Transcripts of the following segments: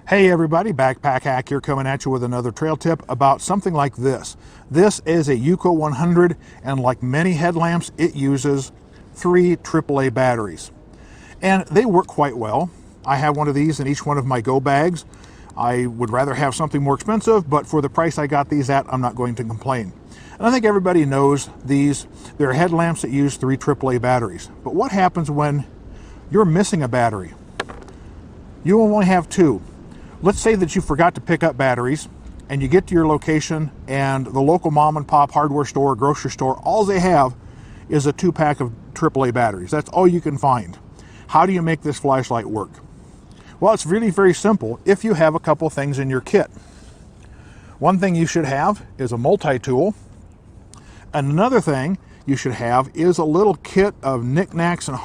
Hey everybody, Backpack Hack here coming at you with another trail tip about something like this. This is a Yuko 100, and like many headlamps, it uses 3 AAA batteries. And they work quite well. I have one of these in each one of my go bags. I would rather have something more expensive, but for the price I got these at, I'm not going to complain. And I think everybody knows these. They're headlamps that use 3 AAA batteries. But what happens when you're missing a battery? You only have 2. Let's say that you forgot to pick up batteries and you get to your location and the local mom and pop hardware store, grocery store, all they have is a 2-pack of AAA batteries. That's all you can find. How do you make this flashlight work? Well, it's really very simple if you have a couple things in your kit. One thing you should have is a multi-tool. Another thing you should have is a little kit of knickknacks and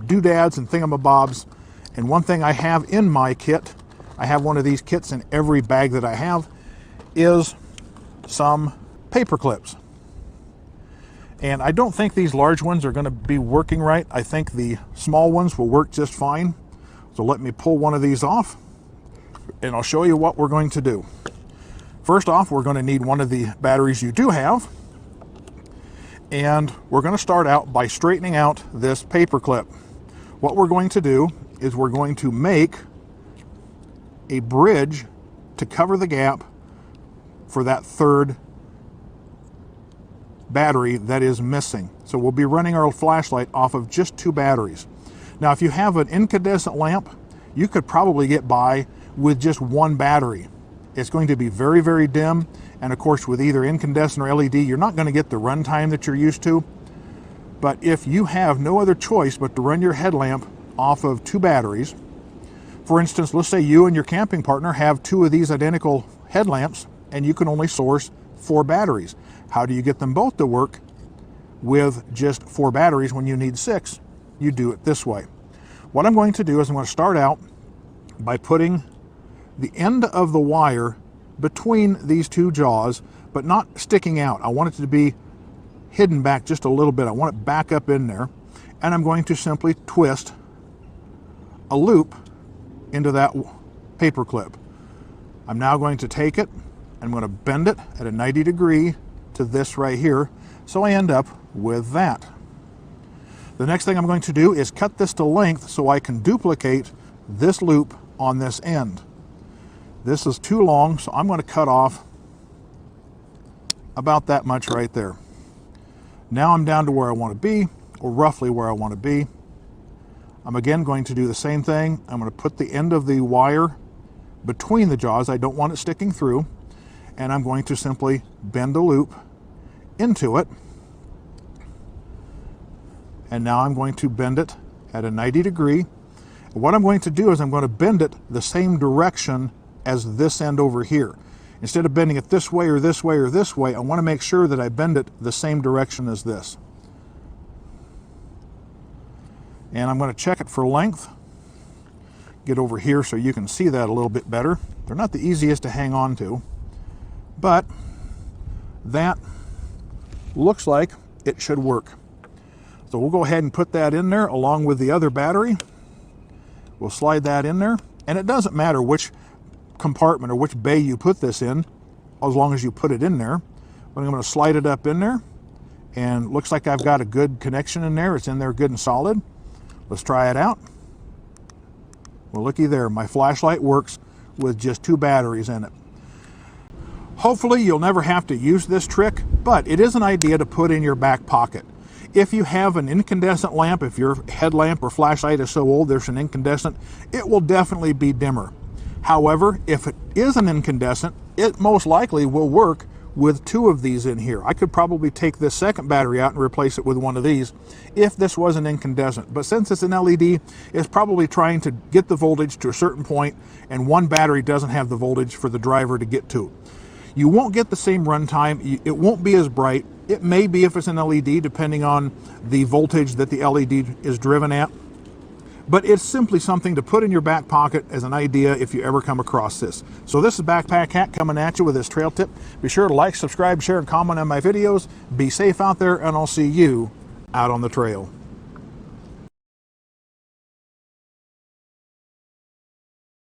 doodads and thingamabobs. And one thing I have in my kit, I have one of these kits in every bag that I have, is some paper clips. And I don't think these large ones are going to be working right. I think the small ones will work just fine. So let me pull one of these off and I'll show you what we're going to do. First off, we're going to need one of the batteries you do have. And we're going to start out by straightening out this paper clip. What we're going to do is we're going to make a bridge to cover the gap for that 3rd battery that is missing. So we'll be running our flashlight off of just 2 batteries. Now, if you have an incandescent lamp, you could probably get by with just 1 battery. It's going to be very, very dim. And of course, with either incandescent or LED, you're not going to get the run time that you're used to. But if you have no other choice but to run your headlamp off of 2 batteries, for instance, let's say you and your camping partner have 2 of these identical headlamps and you can only source 4 batteries. How do you get them both to work with just 4 batteries when you need 6? You do it this way. What I'm going to do is I'm going to start out by putting the end of the wire between these 2 jaws, but not sticking out. I want it to be hidden back just a little bit. I want it back up in there. And I'm going to simply twist a loop into that paper clip. I'm now going to take it, I'm going to bend it at a 90 degree to this right here, so I end up with that. The next thing I'm going to do is cut this to length so I can duplicate this loop on this end. This is too long, so I'm going to cut off about that much right there. Now I'm down to where I want to be, or roughly where I want to be. I'm again going to do the same thing. I'm going to put the end of the wire between the jaws. I don't want it sticking through. And I'm going to simply bend a loop into it. And now I'm going to bend it at a 90 degree. What I'm going to do is I'm going to bend it the same direction as this end over here. Instead of bending it this way or this way or this way, I want to make sure that I bend it the same direction as this. And I'm going to check it for length. Get over here so you can see that a little bit better. They're not the easiest to hang on to, but that looks like it should work. So we'll go ahead and put that in there along with the other battery. We'll slide that in there, and it doesn't matter which compartment or which bay you put this in, as long as you put it in there. But I'm going to slide it up in there, and looks like I've got a good connection in there. It's in there good and solid. Let's try it out. Well, looky there, my flashlight works with just 2 batteries in it. Hopefully you'll never have to use this trick, but it is an idea to put in your back pocket. If you have an incandescent lamp, if your headlamp or flashlight is so old there's an incandescent, it will definitely be dimmer. However, if it is an incandescent, it most likely will work with 2 of these in here. I could probably take this second battery out and replace it with one of these if this was an incandescent. But since it's an LED, it's probably trying to get the voltage to a certain point, and one battery doesn't have the voltage for the driver to get to. You won't get the same runtime. It won't be as bright. It may be if it's an LED, depending on the voltage that the LED is driven at. But it's simply something to put in your back pocket as an idea if you ever come across this. So this is Backpack Hack coming at you with this trail tip. Be sure to like, subscribe, share, and comment on my videos. Be safe out there, and I'll see you out on the trail.